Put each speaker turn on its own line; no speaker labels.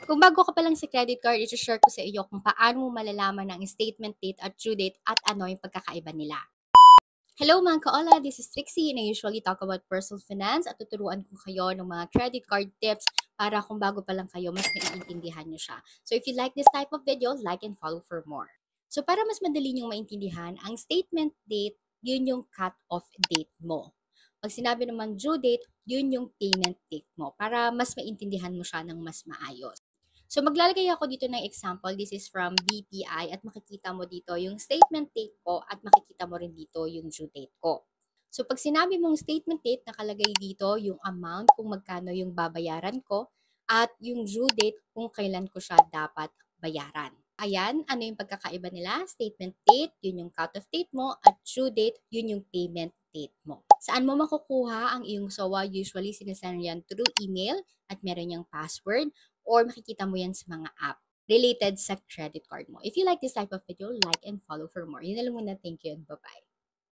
Kung bago ka pa lang sa credit card, i-share ko sa iyo kung paano mo malalaman ang statement date at due date at ano yung pagkakaiba nila. Hello mga kaola, this is Trixie and I usually talk about personal finance at tuturuan ko kayo ng mga credit card tips para kung bago pa lang kayo, mas naiintindihan nyo siya. So if you like this type of video, like and follow for more. So para mas madali nyong maintindihan, ang statement date, yun yung cut-off date mo. Pag sinabi naman due date, yun yung payment date mo para mas maintindihan mo siya ng mas maayos. So maglalagay ako dito ng example. This is from BPI at makikita mo dito yung statement date ko at makikita mo rin dito yung due date ko. So pag sinabi mong statement date, nakalagay dito yung amount kung magkano yung babayaran ko at yung due date kung kailan ko siya dapat bayaran. Ayan, ano yung pagkakaiba nila? Statement date, yun yung cut-off date mo at due date, yun yung payment date mo. Saan mo makukuha ang iyong SOA? Usually sinasend yan through email at meron yung password or makikita mo yan sa mga app related sa credit card mo. If you like this type of video, like and follow for more. Yun na lang muna. Thank you and bye-bye.